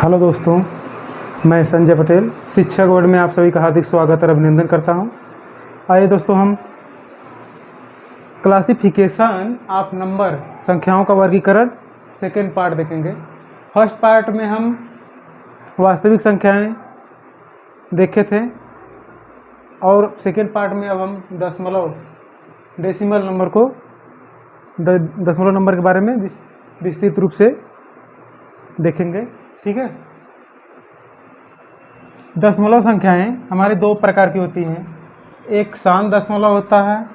Hello दोस्तों, मैं संजय पटेल शिक्षा बोर्ड में आप सभी का हार्दिक स्वागत और अभिनंदन करता हूं। आइए दोस्तों, हम क्लासिफिकेशन ऑफ नंबर संख्याओं का वर्गीकरण सेकेंड पार्ट देखेंगे। फर्स्ट पार्ट में हम वास्तविक संख्याएं देखे थे और सेकेंड पार्ट में अब हम डेसिमल नंबर को दशमलव नंबर के बारे में विस्तृत रूप से देखेंगे। ठीक है। दशमलव संख्याएं हमारे दो प्रकार की होती हैं, एक शांत दशमलव होता है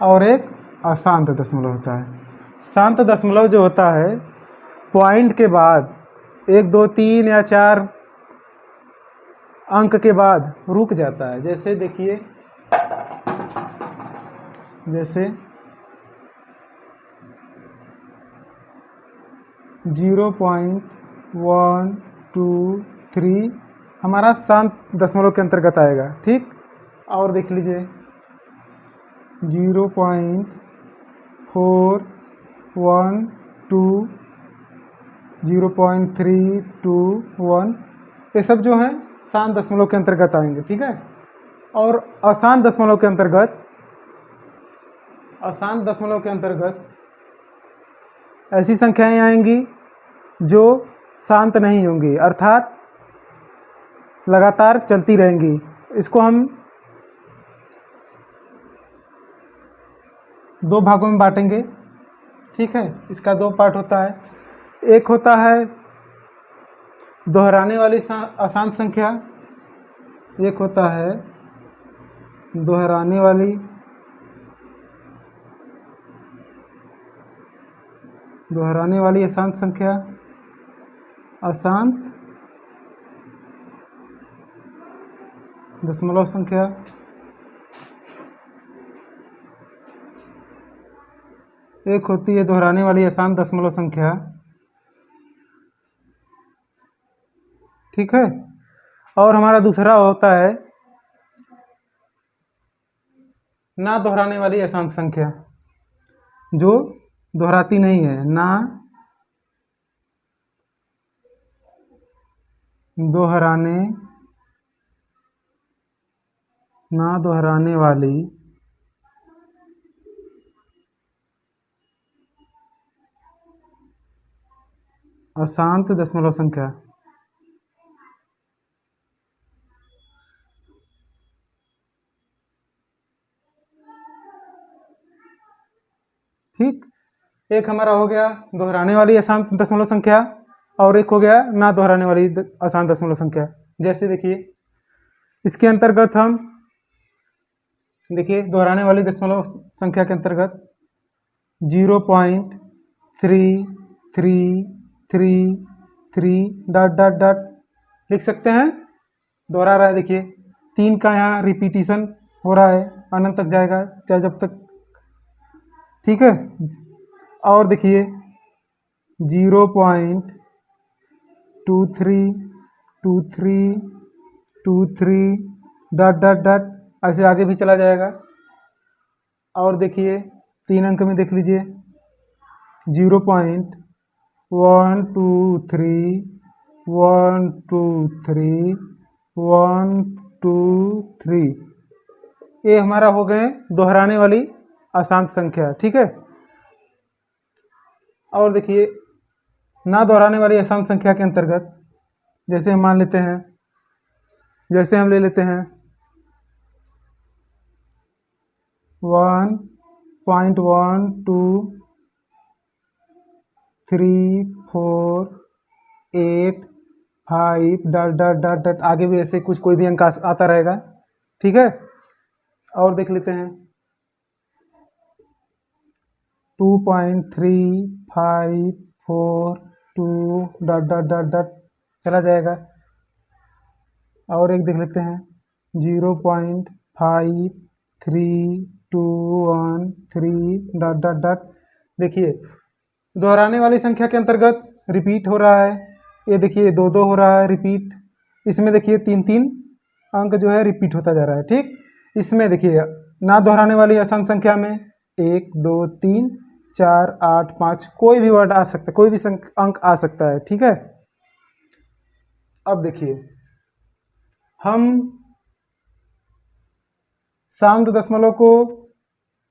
और एक अशांत दशमलव होता है। शांत दशमलव जो होता है पॉइंट के बाद 1, 2, 3 या 4 अंक के बाद रुक जाता है। जैसे देखिए, जैसे 0.123 हमारा शांत दशमलव के अंतर्गत आएगा। ठीक। और देख लीजिए 0.412 0.321 ये सब जो है शांत दशमलव के अंतर्गत आएंगे। ठीक है। और अशांत दशमलव के अंतर्गत ऐसी संख्याएं आएंगी जो शांत नहीं होंगी, अर्थात लगातार चलती रहेंगी। इसको हम दो भागों में बांटेंगे। ठीक है। इसका दो पार्ट होता है। एक होता है दोहराने वाली अशांत संख्या, एक होता है दोहराने वाली अशांत संख्या, अशांत दशमलव संख्या। एक होती है दोहराने वाली अशांत दशमलव संख्या। ठीक है। और हमारा दूसरा होता है ना दोहराने वाली अशांत संख्या, जो दोहराती नहीं है। ना दोहराने वाली अशांत दशमलव संख्या। ठीक। एक हमारा हो गया दोहराने वाली अशांत दशमलव संख्या और एक हो गया ना दोहराने वाली अशांत दशमलव संख्या। जैसे देखिए, इसके अंतर्गत हम देखिए दोहराने वाली दशमलव संख्या के अंतर्गत 0.3333 लिख सकते हैं। दोहरा रहा है, देखिए 3 का यहाँ रिपीटिशन हो रहा है, अनंत तक जाएगा चाहे जब तक। ठीक है। और देखिए 0.232323 ऐसे आगे भी चला जाएगा। और देखिए 3 अंक में देख लीजिए 0.123 ये हमारा हो गए दोहराने वाली अशांत संख्या। ठीक है। और देखिए ना दोहराने वाली अशांत संख्या के अंतर्गत जैसे हम मान लेते हैं, जैसे हम ले लेते हैं 1.12345 आगे भी ऐसे कोई भी अंक आता रहेगा। ठीक है। और देख लेते हैं 2.3542 चला जाएगा। और एक देख लेते हैं 0.53213 देखिए दोहराने वाली संख्या के अंतर्गत रिपीट हो रहा है। ये देखिए 2 हो रहा है रिपीट। इसमें देखिए 3 अंक जो है रिपीट होता जा रहा है। ठीक। इसमें देखिए ना दोहराने वाली अशांत संख्या में 1, 2, 3, 4, 8, 5 कोई भी वर्ड आ सकता है, कोई भी अंक आ सकता है। ठीक है। अब देखिए, हम शांत दशमलव को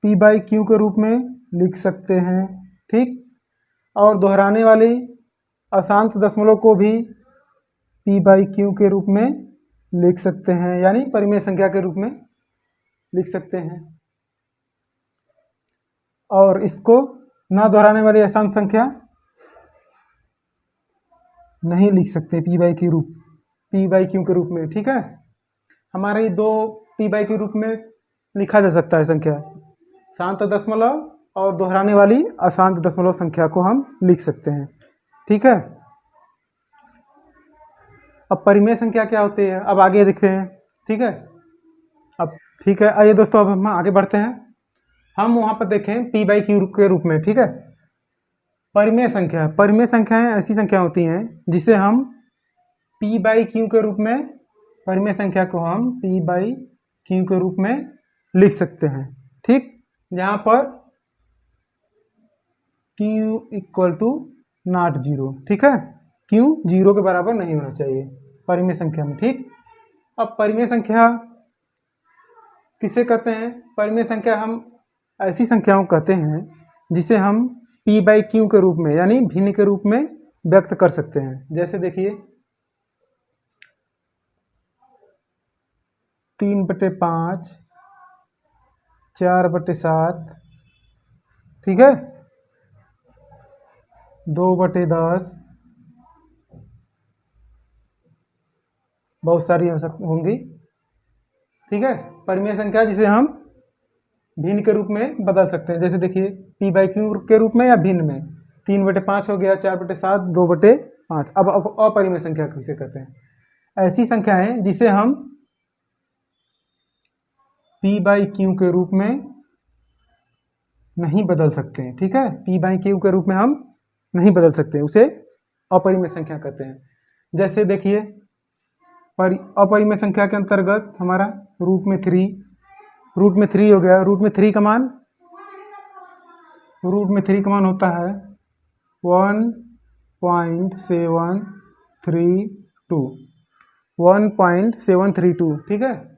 p/q के रूप में लिख सकते हैं, ठीक। और दोहराने वाली अशांत दशमलव को भी p/q के रूप में लिख सकते हैं, यानी परिमेय संख्या के रूप में लिख सकते हैं। और इसको ना दोहराने वाली अशांत संख्या नहीं लिख सकते p/q के रूप में, ठीक है। हमारे ये दो p/q रूप में लिखा जा सकता है संख्या, शांत दशमलव और दोहराने वाली अशांत दशमलव संख्या को हम लिख सकते हैं, ठीक है। अब परिमेय संख्या क्या होती है, अब आगे देखते हैं, ठीक है। अब ठीक है, आइए दोस्तों, अब हम आगे बढ़ते हैं। हम वहाँ पर देखें p/q के रूप में, ठीक है। परिमेय संख्याएं ऐसी संख्या होती हैं जिसे हम p/q के रूप में, परिमेय संख्या को हम p/q के रूप में लिख सकते हैं, ठीक। जहाँ पर q = ≠0, ठीक है। q 0 के बराबर नहीं होना चाहिए परिमेय संख्या में, ठीक। अब परिमेय संख्या किसे कहते हैं? परिमेय संख्या हम ऐसी संख्याओं को कहते हैं जिसे हम p/q के रूप में, यानी भिन्न के रूप में व्यक्त कर सकते हैं। जैसे देखिए 3/5, 4/7, ठीक है, 2/10, बहुत सारी होंगी, ठीक है। परिमेय संख्या जिसे हम भिन्न के रूप में बदल सकते हैं। जैसे देखिए p/q के रूप में या भिन्न में, 3/5 हो गया, 4/7, 2/5। अब अपरिमेय संख्या किसे कहते हैं? ऐसी संख्याएं जिसे हम p/q के रूप में नहीं बदल सकते हैं, ठीक है। p/q के रूप में हम नहीं बदल सकते, उसे अपरिमेय संख्या कहते हैं। जैसे देखिए अपरिमेय संख्या के अंतर्गत हमारा √3 हो गया। √3 का मान होता है 1.732, ठीक है।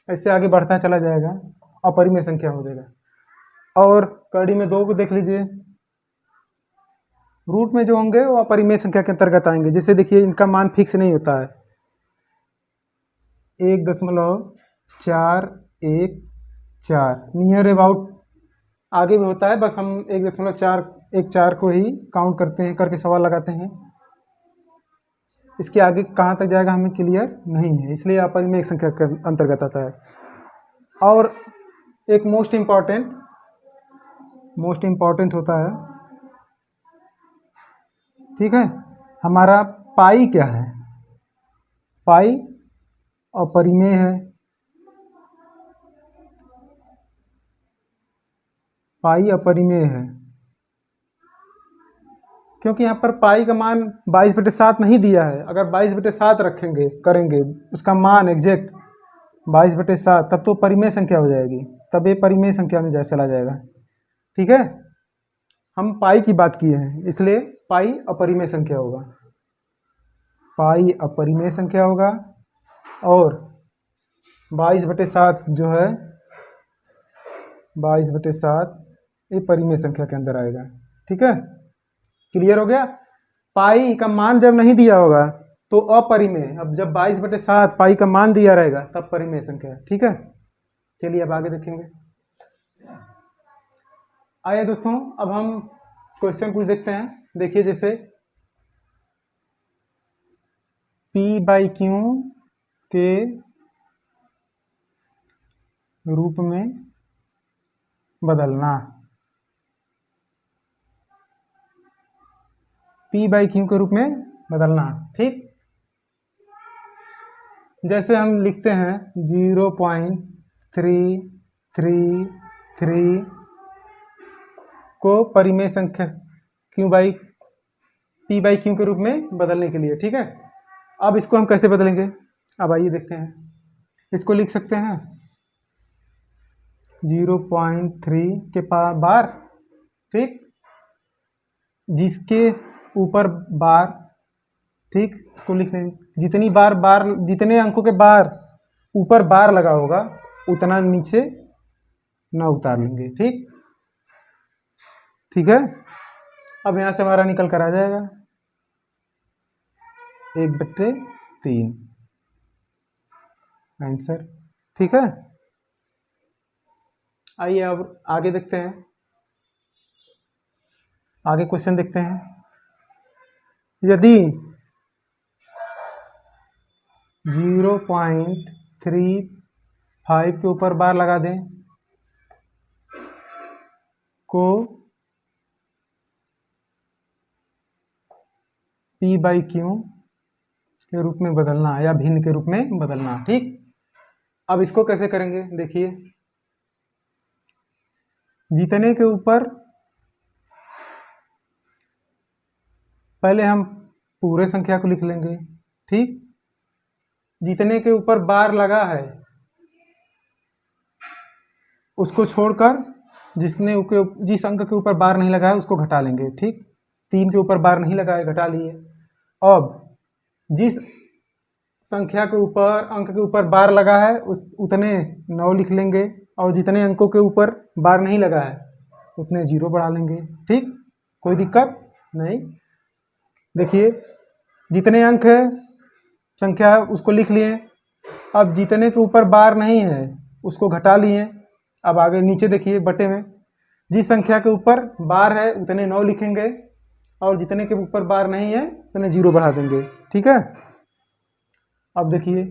ऐसे आगे बढ़ता चला जाएगा, अपरिमेय संख्या हो जाएगा। और कड़ी में 2 को देख लीजिए, रूट में जो होंगे वो अपरिमेय संख्या के अंतर्गत आएंगे। जैसे देखिए इनका मान फिक्स नहीं होता है, 1.414 नियर अबाउट आगे भी होता है, बस हम 1.414 को ही काउंट करते हैं, करके सवाल लगाते हैं। इसके आगे कहाँ तक जाएगा हमें क्लियर नहीं है, इसलिए अपरिमेय संख्या के अंतर्गत आता है। और एक मोस्ट इम्पॉर्टेंट होता है, ठीक है, हमारा पाई क्या है? पाई अपरिमेय है, पाई अपरिमेय है, क्योंकि यहाँ पर पाई का मान 22/7 नहीं दिया है। अगर 22/7 करेंगे उसका मान एग्जैक्ट 22/7, तब तो परिमेय संख्या हो जाएगी, तब ये परिमेय संख्या में चला जाएगा, ठीक है। हम पाई की बात किए हैं, इसलिए पाई अपरिमेय संख्या होगा, पाई अपरिमेय संख्या होगा। और 22/7 जो है, 22/7 ये परिमेय संख्या के अंदर आएगा, ठीक है। क्लियर हो गया? पाई का मान जब नहीं दिया होगा तो अपरिमेय, अब जब 22/7 पाई का मान दिया रहेगा तब परिमेय संख्या, ठीक है। चलिए अब आगे देखेंगे। आइए दोस्तों, अब हम क्वेश्चन कुछ देखते हैं। देखिए जैसे p/q के रूप में बदलना, p/q के रूप में बदलना, ठीक। जैसे हम लिखते हैं 0.333 को परिमेय संख्या p/q के रूप में बदलने के लिए, ठीक है। अब इसको हम कैसे बदलेंगे, अब आइए देखते हैं। इसको लिख सकते हैं 0.3 के बार, ठीक, जिसके ऊपर बार ठीक, इसको लिख लेंगे। जितनी बार जितने अंकों के बार ऊपर बार लगा होगा उतना नीचे ना उतार लेंगे। ठीक, ठीक है। अब यहाँ से हमारा निकल कर आ जाएगा 1/3 आंसर। ठीक है, आइए अब आगे देखते हैं, आगे क्वेश्चन देखते हैं। यदि 0.35 के ऊपर बार लगा दें को P/Q के रूप में बदलना या भिन्न के रूप में बदलना। ठीक, अब इसको कैसे करेंगे देखिए। जितने के ऊपर पहले हम पूरे संख्या को लिख लेंगे। ठीक, जितने के ऊपर बार लगा है उसको छोड़कर जिस अंक के ऊपर बार नहीं लगा है उसको घटा लेंगे। ठीक, 3 के ऊपर बार नहीं लगा है, घटा लिए। अब जिस संख्या के ऊपर अंक के ऊपर बार लगा है उतने 9 लिख लेंगे, और जितने अंकों के ऊपर बार नहीं लगा है उतने 0 बढ़ा लेंगे। ठीक, कोई दिक्कत नहीं। देखिए जितने अंक है संख्या उसको लिख लिए, अब जितने के ऊपर बार नहीं है उसको घटा लिए। अब आगे नीचे देखिए बटे में जिस संख्या के ऊपर बार है उतने 9 लिखेंगे, और जितने के ऊपर बार नहीं है उतने 0 बढ़ा देंगे। ठीक है, अब देखिए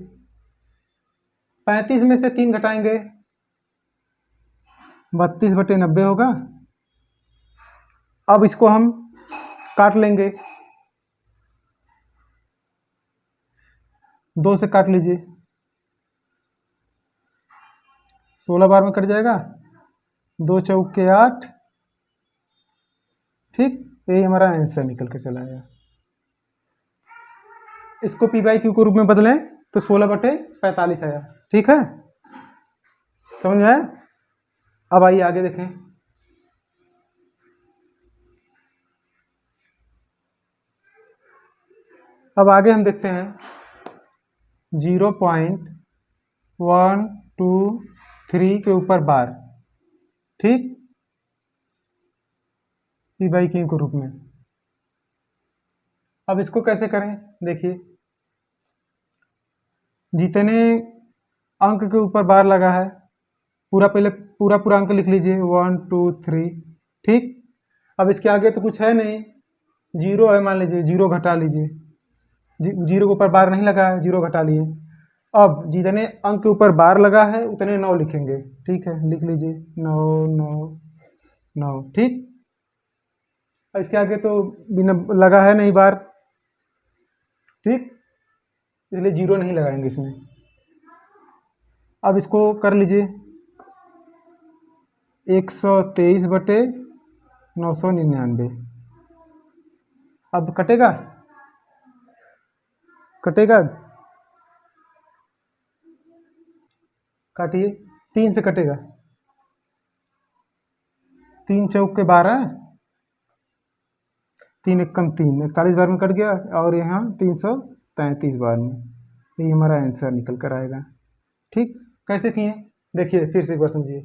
35 में से 3 घटाएंगे 32/90 होगा। अब इसको हम काट लेंगे, 2 से काट लीजिए, 16 बार में कट जाएगा, 2 चौके 8। ठीक, यही हमारा आंसर निकल के चला गया। इसको P/Q के रूप में बदलें तो 16/45 आया। ठीक है, समझ में आया? अब आइए आगे देखें। अब आगे हम देखते हैं 0.123 के ऊपर बार। ठीक, P/Q के रूप में। अब इसको कैसे करें देखिए, जितने अंक के ऊपर बार लगा है पहले पूरा अंक लिख लीजिए 1 2 3। ठीक, अब इसके आगे तो कुछ है नहीं, 0 है, मान लीजिए 0 घटा लीजिए, 0 के ऊपर बार नहीं लगा है, 0 घटा लिए। अब जितने अंक के ऊपर बार लगा है उतने 9 लिखेंगे। ठीक है, लिख लीजिए 9 9 9। ठीक, इसके आगे तो बिना लगा है नहीं बार। ठीक, इसलिए 0 नहीं लगाएंगे इसमें। अब इसको कर लीजिए 123/999। अब कटेगा काटिए, 3 से कटेगा, 3 चौके 12, 3 एकम 3, 41 बार में कट गया, और यहाँ 333 बार में। ये हमारा आंसर निकल कर आएगा। ठीक, कैसे किए देखिए, फिर से एक बार समझिए।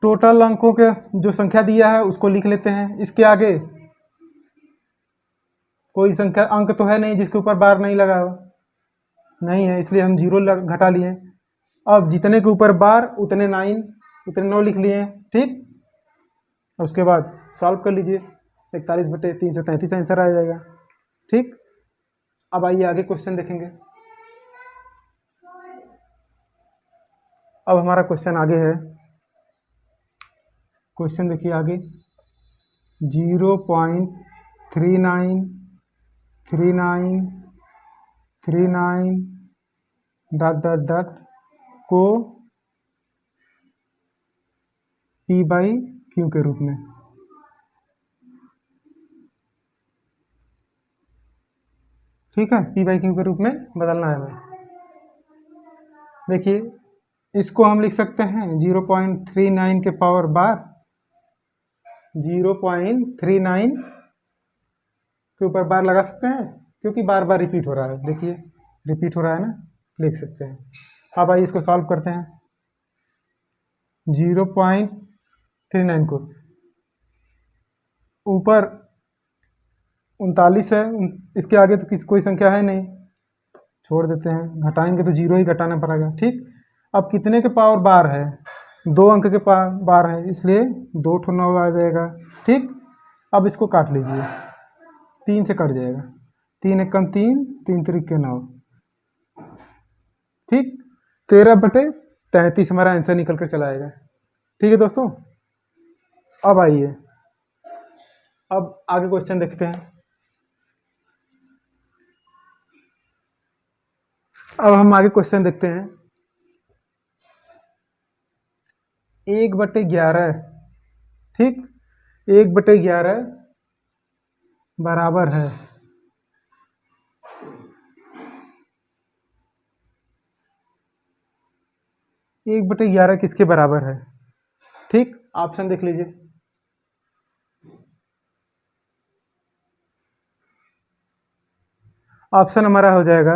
टोटल अंकों के जो संख्या दिया है उसको लिख लेते हैं, इसके आगे कोई संख्या अंक तो है नहीं जिसके ऊपर बार नहीं लगा हो, नहीं है, इसलिए हम 0 घटा लिए। अब जितने के ऊपर बार उतने 9 लिख लिए। ठीक, उसके बाद सॉल्व कर लीजिए, 41/333 आंसर आ जाएगा। ठीक, अब आइए आगे क्वेश्चन देखेंगे। अब हमारा क्वेश्चन आगे है, क्वेश्चन देखिए आगे 0.393939 ... को P/Q के रूप में। ठीक है, P/Q के रूप में बदलना है हमें। देखिए इसको हम लिख सकते हैं 0.39 के पावर बार 0.39 के ऊपर बार लगा सकते हैं क्योंकि बार बार रिपीट हो रहा है। देखिए रिपीट हो रहा है ना, लिख सकते हैं। अब आइए इसको सॉल्व करते हैं। 0.39 को ऊपर 39 है, इसके आगे तो कोई संख्या है नहीं, छोड़ देते हैं, घटाएंगे तो 0 ही घटाना पड़ेगा। ठीक, अब कितने के पावर बार है, 2 अंक के बार है, इसलिए 2 ठो 9 आ जाएगा। ठीक, अब इसको काट लीजिए, 3 से कट जाएगा, 3 एकम 3, 3 त्रिक 9। ठीक, 13/33 हमारा आंसर निकल कर चला आएगा। ठीक है दोस्तों, अब आइए अब आगे क्वेश्चन देखते हैं। अब हम आगे क्वेश्चन देखते हैं। 1/11, ठीक, 1/11 बराबर है 1/11 किसके बराबर है? ठीक, ऑप्शन देख लीजिए। ऑप्शन हमारा हो जाएगा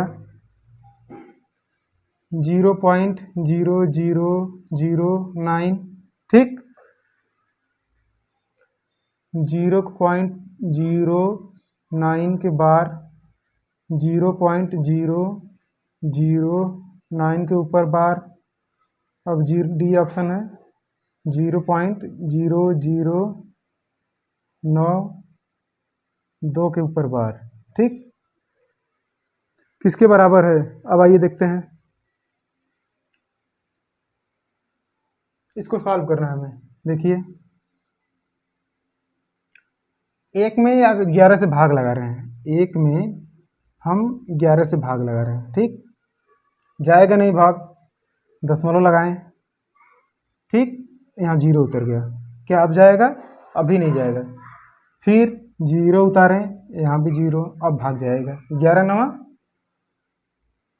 0.0009, ठीक, 0.09 के बार 0.009 के ऊपर बार, अब डी ऑप्शन है 0.0092 के ऊपर बार। ठीक, किसके बराबर है? अब आइए देखते हैं, इसको सॉल्व करना है हमें। देखिए, एक में 11 से भाग लगा रहे हैं, एक में हम 11 से भाग लगा रहे हैं। ठीक, जाएगा नहीं भाग, दशमलव लगाएं। ठीक, यहाँ 0 उतर गया, क्या अब जाएगा? अभी नहीं जाएगा। फिर 0 उतारें, यहाँ भी 0, अब भाग जाएगा। 11 9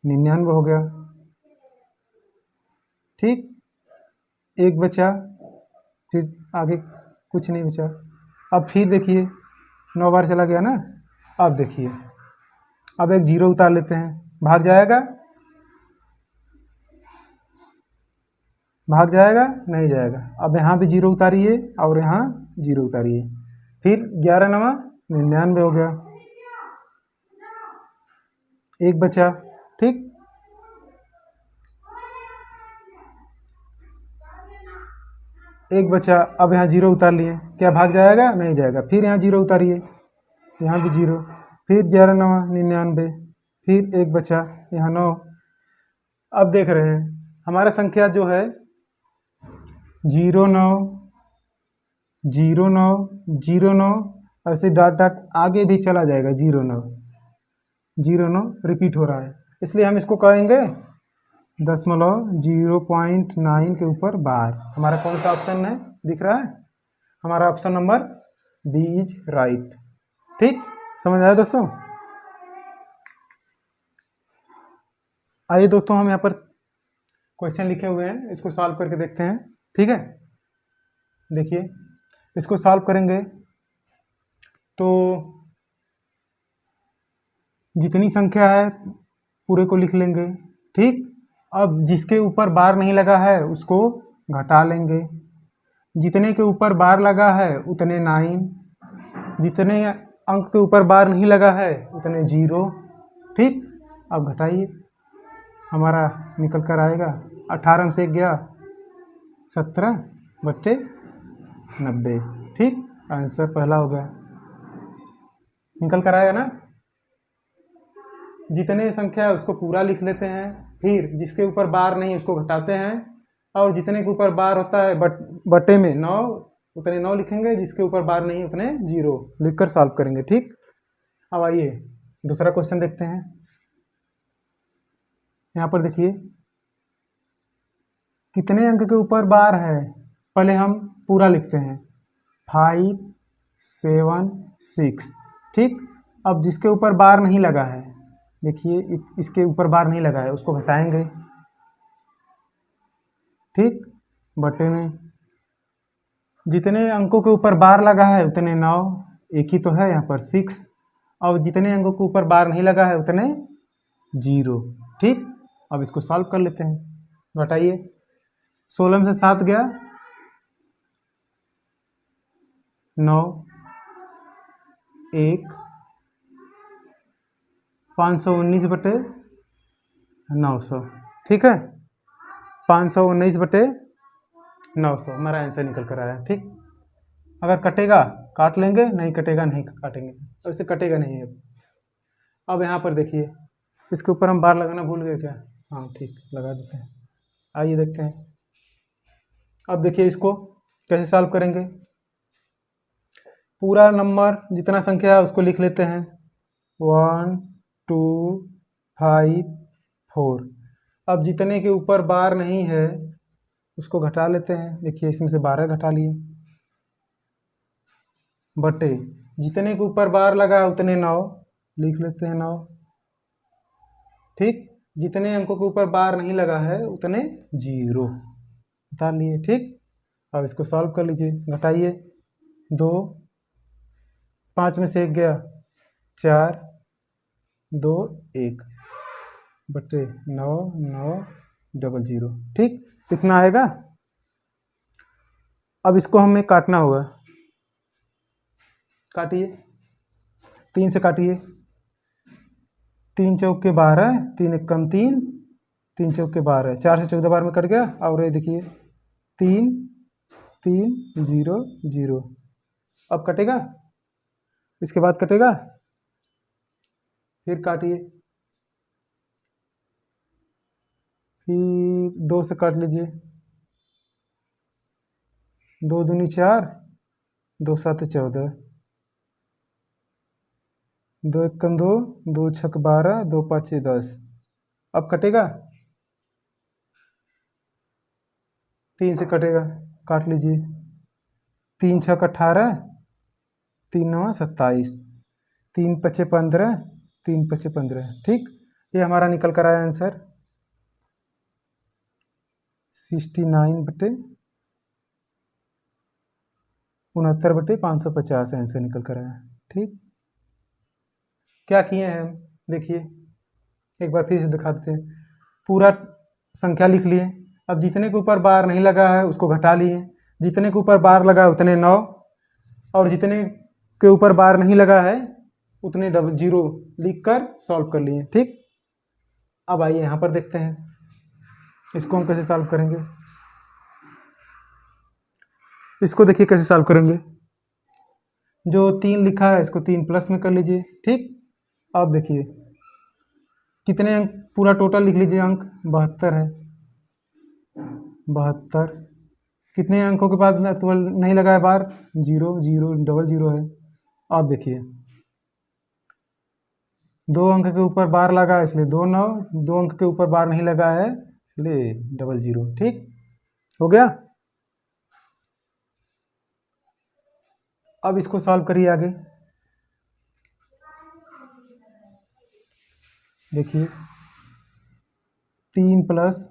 99 हो गया। ठीक, एक बचा, फिर आगे कुछ नहीं बचा। अब फिर देखिए 9 बार चला गया ना, अब देखिए, अब एक 0 उतार लेते हैं, भाग जाएगा? भाग जाएगा? नहीं जाएगा। अब यहाँ भी 0 उतारिए और यहाँ 0 उतारिए, फिर 11 9 99 हो गया, एक बचा। ठीक, एक बचा, अब यहाँ 0 उतार लिए, क्या भाग जाएगा? नहीं जाएगा। फिर यहाँ 0 उतारिए, यहाँ भी 0, फिर 11 9 99, फिर एक बचा, यहाँ 9। अब देख रहे हैं हमारा संख्या जो है 09 09 09, ऐसे डॉट डॉट आगे भी चला जाएगा, 09 09 रिपीट हो रहा है, इसलिए हम इसको कहेंगे 0.9 के ऊपर बार। हमारा कौन सा ऑप्शन है दिख रहा है? हमारा option number B is right. ठीक, समझ आया दोस्तों? आइए दोस्तों, हम यहाँ पर क्वेश्चन लिखे हुए हैं, इसको सॉल्व करके देखते हैं। ठीक है, देखिए इसको सॉल्व करेंगे तो जितनी संख्या है पूरे को लिख लेंगे। ठीक, अब जिसके ऊपर बार नहीं लगा है उसको घटा लेंगे, जितने के ऊपर बार लगा है उतने 9, जितने अंक के ऊपर बार नहीं लगा है उतने 0। ठीक, अब घटाइए, हमारा निकल कर आएगा 18 से गया 17/90। ठीक, आंसर पहला हो गया, निकल कर आएगा ना। जितने संख्या है उसको पूरा लिख लेते हैं, फिर जिसके ऊपर बार नहीं उसको घटाते हैं, और जितने के ऊपर बार होता है बटे में 9, उतने 9 लिखेंगे, जिसके ऊपर बार नहीं उतने 0 लिखकर सॉल्व करेंगे। ठीक, अब आइए दूसरा क्वेश्चन देखते हैं। यहाँ पर देखिए कितने अंक के ऊपर बार है, पहले हम पूरा लिखते हैं 5 7 6। ठीक, अब जिसके ऊपर बार नहीं लगा है, देखिए इसके ऊपर बार नहीं लगा है, उसको घटाएंगे। ठीक, बटे में जितने अंकों के ऊपर बार लगा है उतने 9, एक ही तो है यहाँ पर 6, और जितने अंकों के ऊपर बार नहीं लगा है उतने 0। ठीक, अब इसको सॉल्व कर लेते हैं। घटाइए, 16 में से 7 गया 9, 1, 519 बटे 900। ठीक है, 519 बटे 900 हमारा आंसर निकल कर आया। ठीक, अगर कटेगा काट लेंगे, नहीं कटेगा नहीं काटेंगे, और इससे कटेगा नहीं। अब यहाँ पर देखिए, इसके ऊपर हम बार लगाना भूल गए क्या? हाँ ठीक, लगा देते हैं। आइए देखते हैं। अब देखिए इसको कैसे सॉल्व करेंगे। पूरा नंबर जितना संख्या है उसको लिख लेते हैं, 1 2 5 4। अब जितने के ऊपर बार नहीं है उसको घटा लेते हैं। देखिए इसमें से 12 घटा लिए, बटे जितने के ऊपर बार लगा है उतने 9 लिख लेते हैं 9। ठीक, जितने अंकों के ऊपर बार नहीं लगा है उतने 0 बता लिए। ठीक, अब इसको सॉल्व कर लीजिए। घटाइए, 2, 5 में से 1 गया 4, 2 1 बटे 9 9 00। ठीक, इतना आएगा। अब इसको हमें काटना होगा। काटिए, 3 से काटिए, 3 चौके 12, 3 एकम 3, 3 चौके 12, 4 से 14 बार में कट गया। और ये देखिए 3 3 0 0। अब कटेगा, इसके बाद कटेगा, फिर काटिए, फिर 2 से काट लीजिए, 2 दूनी 4, 2 7 14, 2 एकम 2, 2 छक 12, 2 5 10। अब कटेगा, 3 से कटेगा, काट लीजिए, 3 छक 18, 3 9 27, 3 5 15, 3 5 15। ठीक, ये हमारा निकल कर आया आंसर 69 बटे 69 बटे 550 आंसर निकल कर आया। ठीक, क्या किए हैं हम देखिए, एक बार फिर से दिखा देते हैं। पूरा संख्या लिख लिए, अब जितने के ऊपर बार नहीं लगा है उसको घटा लिए, जितने के ऊपर बार लगा है उतने 9, और जितने के ऊपर बार नहीं लगा है उतने 0 लिख कर सॉल्व कर लिए। ठीक, अब आइए यहाँ पर देखते हैं इसको हम कैसे सॉल्व करेंगे। इसको देखिए कैसे सॉल्व करेंगे। जो 3 लिखा है इसको 3 प्लस में कर लीजिए। ठीक, अब देखिए कितने अंक, पूरा टोटल लिख लीजिए, अंक 72 है। 72 कितने अंकों के बाद नहीं लगा है बार? 0 0 00 है। अब देखिए 2 अंक के ऊपर बार लगा है इसलिए 2 9, 2 अंक के ऊपर बार नहीं लगा है इसलिए 00। ठीक, हो गया। अब इसको सॉल्व करिए आगे। देखिए 3 प्लस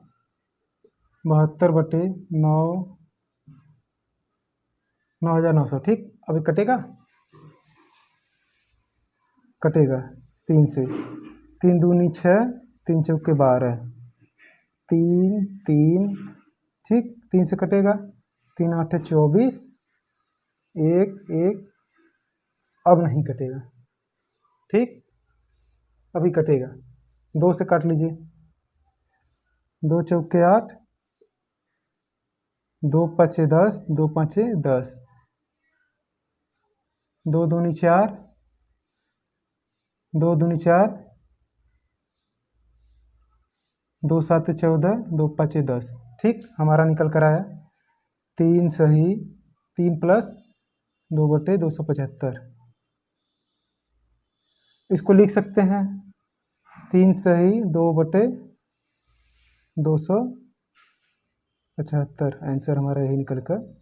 72 बटे 9 9900। ठीक, अभी कटेगा, कटेगा 3 से, 3 दूनी 6, 3 चौके 12, 3 3। ठीक, 3 से कटेगा, 3 8 24, 1 1। अब नहीं कटेगा। ठीक, अभी कटेगा, 2 से काट लीजिए, 2 चौके 8, 2 5 10, 2 5 10, 2 दूनी 4, 2 दूनी 4, 2 7 14, 2 5 10। ठीक, हमारा निकल कर आया 3 सही 3 प्लस 2 बटे 275। इसको लिख सकते हैं 3 सही 2 बटे 275। आंसर हमारा यही निकल कर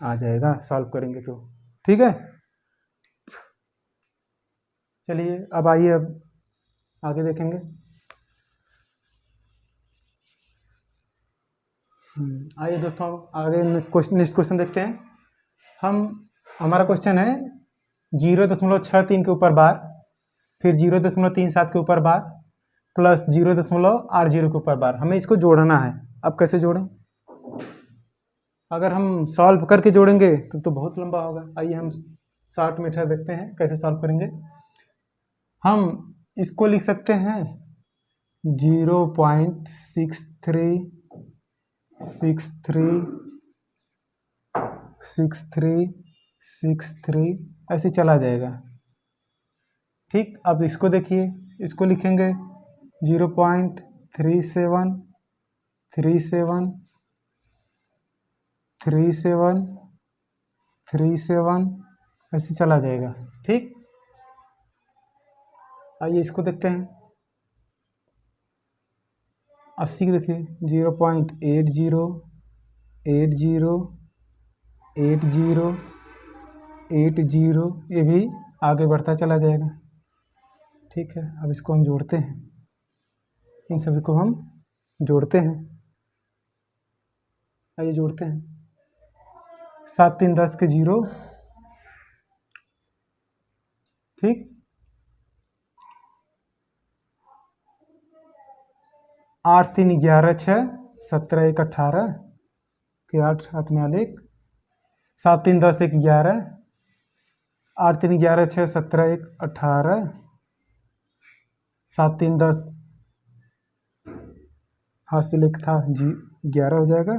आ जाएगा, सॉल्व करेंगे तो। ठीक है, चलिए अब आइए, अब आगे देखेंगे। आइए दोस्तों, आगे नेक्स्ट क्वेश्चन देखते हैं। हमारा क्वेश्चन है 0.63 के ऊपर बार, फिर 0.37 के ऊपर बार, प्लस 0.80 के ऊपर बार। हमें इसको जोड़ना है। अब कैसे जोड़ें? अगर हम सॉल्व करके जोड़ेंगे तो बहुत लंबा होगा। आइए हम शॉर्ट मेथड देखते हैं कैसे सॉल्व करेंगे। हम इसको लिख सकते हैं 0.63636363 ऐसे चला जाएगा। ठीक, अब इसको देखिए, इसको लिखेंगे 0.373737 ऐसे चला जाएगा। ठीक, आइए इसको देखते हैं। 80 की देखिए 0.80808080 ये भी आगे बढ़ता चला जाएगा। ठीक है, अब इसको हम जोड़ते हैं, इन सभी को हम जोड़ते हैं। आइए जोड़ते हैं। 7 3 10 के 0, ठीक, 8 3 11 6 17 1 18 के 8 हाथ में 1, 7 3 10 1 11, 8 3 11 6 17 1 18, 7 3 10 हासिल एक था जी 11 हो जाएगा,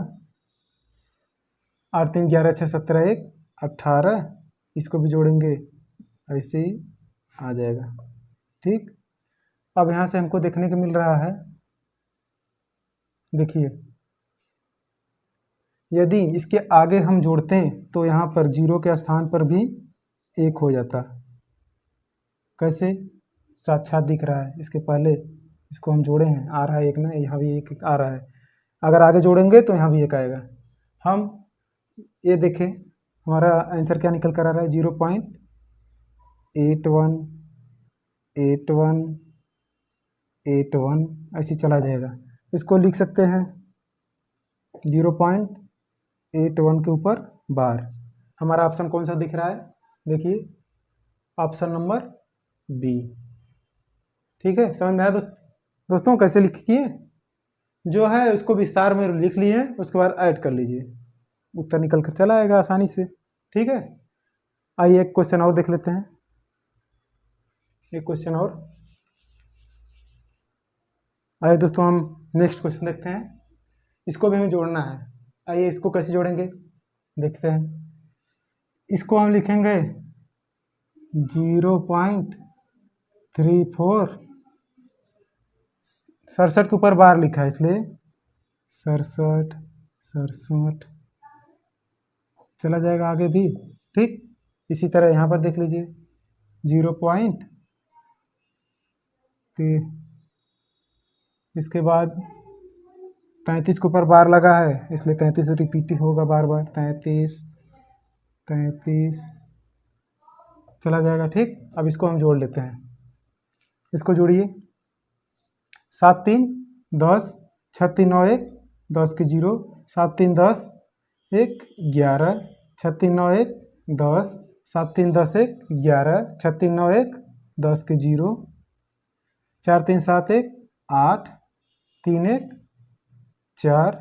8 3 11 6 17 1 18, इसको भी जोड़ेंगे ऐसे ही आ जाएगा। ठीक, अब यहाँ से हमको देखने को मिल रहा है, देखिए यदि इसके आगे हम जोड़ते हैं तो यहाँ पर 0 के स्थान पर भी 1 हो जाता। कैसे? साक्षात दिख रहा है, इसके पहले इसको हम जोड़े हैं, आ रहा है 1 ना, यहाँ भी 1 आ रहा है। अगर आगे जोड़ेंगे तो यहाँ भी 1 आएगा। हम ये देखें हमारा आंसर क्या निकल कर आ रहा है, 0.818181 ऐसे चला जाएगा। इसको लिख सकते हैं 0.81 के ऊपर बार। हमारा ऑप्शन कौन सा दिख रहा है? देखिए ऑप्शन नंबर बी। ठीक है, समझ में आया दोस्तों कैसे लिखिए? जो है उसको विस्तार में लिख लिए, उसके बाद ऐड कर लीजिए, उत्तर निकल कर चला आएगा आसानी से। ठीक है, आइए एक क्वेश्चन और देख लेते हैं। एक क्वेश्चन और, आइए दोस्तों हम नेक्स्ट क्वेश्चन देखते हैं। इसको भी हमें जोड़ना है। आइए इसको कैसे जोड़ेंगे देखते हैं। इसको हम लिखेंगे 0.34, 67 के ऊपर बार लिखा है इसलिए 67 चला जाएगा आगे भी। ठीक, इसी तरह यहाँ पर देख लीजिए 0. इसके बाद 33 के ऊपर बार लगा है इसलिए 33 रिपीट होगा बार बार, 33 चला जाएगा। ठीक, अब इसको हम जोड़ लेते हैं। इसको जोड़िए 7 3 10 6 3 9 1 10 के 0, 7 3 10 1 11 6 3 9 1 10, 7 3 10 1 11 6 3 9 1 10 के 0, 4 3 7 1 8 3 1 4।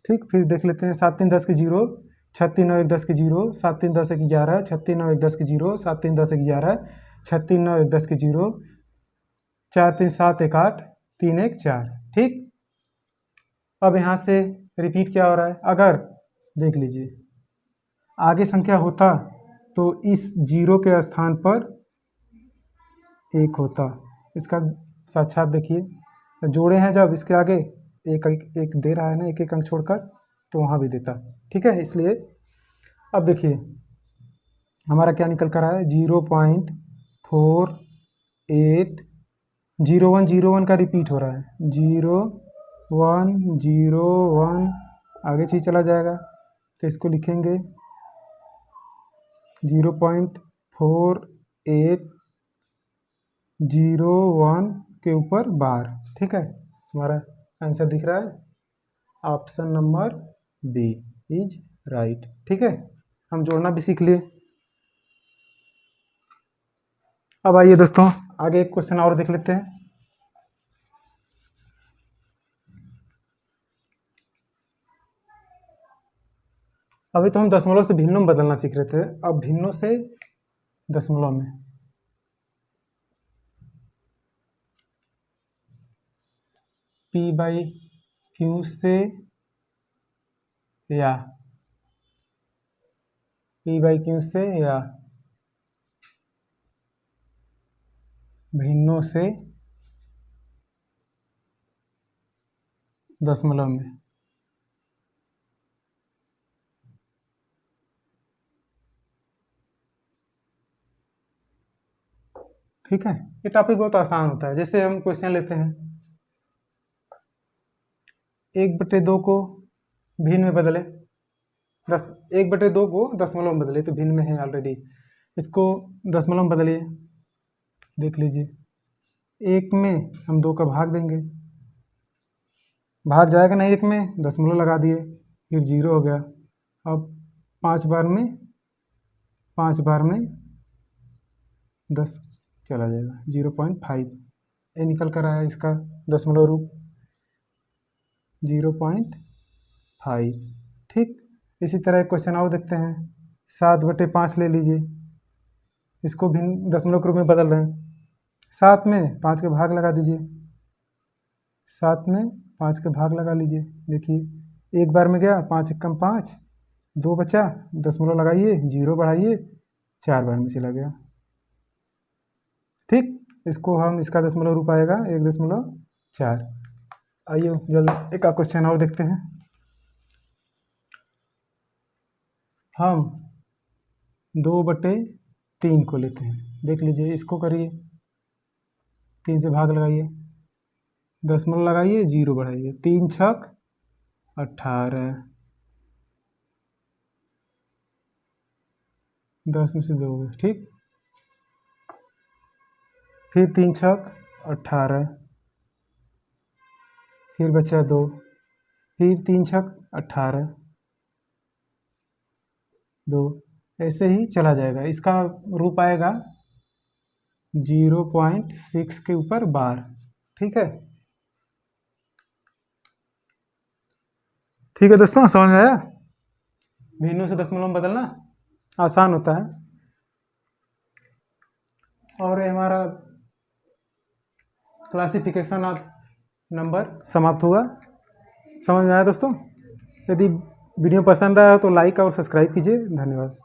ठीक, फिर देख लेते हैं 7 3 10 के 0, 6 3 9 1 10 के 0, 7 3 10 1 11 6 3 9 1 10 के 0, 7 3 10 1 11 6 3 9 1 10 के 0, 4 3 7 1 8 3 1 4। ठीक, अब यहाँ से रिपीट क्या हो रहा है? अगर देख लीजिए आगे संख्या होता तो इस 0 के स्थान पर 1 होता। इसका साक्षात देखिए, जोड़े हैं जब इसके आगे एक दे रहा है ना, एक अंक छोड़कर, तो वहाँ भी देता। ठीक है, इसलिए अब देखिए हमारा क्या निकल कर रहा है, 0.4801 का रिपीट हो रहा है, 0101 आगे चीज चला जाएगा तो इसको लिखेंगे 0.4801 के ऊपर बार। ठीक है, हमारा आंसर दिख रहा है, option number B is right. ठीक है, हम जोड़ना भी सीख लिए। अब आइए दोस्तों आगे एक क्वेश्चन और देख लेते हैं। अभी तो हम दशमलव से भिन्नों में बदलना सीख रहे थे, अब भिन्नों से दशमलव में। पी बाई क्यू से या पी बाई क्यू से या भिन्नों से दशमलव में। ठीक है, ये टॉपिक बहुत आसान होता है। जैसे हम क्वेश्चन लेते हैं, 1/2 को भिन्न में बदले, 1/2 को दशमलव में बदले, तो भिन्न में है ऑलरेडी, इसको दशमलव में बदलिए। देख लीजिए, 1 में हम 2 का भाग देंगे, भाग जाएगा नहीं 1 में, दशमलव लगा दिए, फिर 0 हो गया। अब 5 बार में 10 चला जाएगा, 0.5 ये निकल कर आया इसका दशमलव रूप 0.5। ठीक, इसी तरह एक क्वेश्चन और देखते हैं, 7/5 ले लीजिए, इसको भी दशमलव के रूप में बदल रहे हैं। 7 में 5 के भाग लगा दीजिए, 7 में 5 के भाग लगा लीजिए। देखिए, एक बार में गया 5 एकम 5, 2 बचा, दशमलव लगाइए, 0 बढ़ाइए, 4 बार में चला गया। ठीक, इसको हम, इसका दशमलव रूप आएगा 1.4। आइए जल्द एक क्वेश्चन और देखते हैं। हम 2/3 को लेते हैं, देख लीजिए, इसको करिए, 3 से भाग लगाइए, दशमलव लगाइए, 0 बढ़ाइए, 3 छक 18, 10 में से 2 गए। ठीक, फिर 3 छक 18, फिर बचा 2, फिर 3 छक 18, 2, ऐसे ही चला जाएगा। इसका रूप आएगा 0.6 के ऊपर बार। ठीक है, ठीक है दोस्तों, समझ में आया? भिन्नों से दशमलव में बदलना आसान होता है। और ये हमारा क्लासिफिकेशन ऑफ नंबर समाप्त हुआ। समझ में आया दोस्तों? यदि वीडियो पसंद आया तो लाइक और सब्सक्राइब कीजिए। धन्यवाद।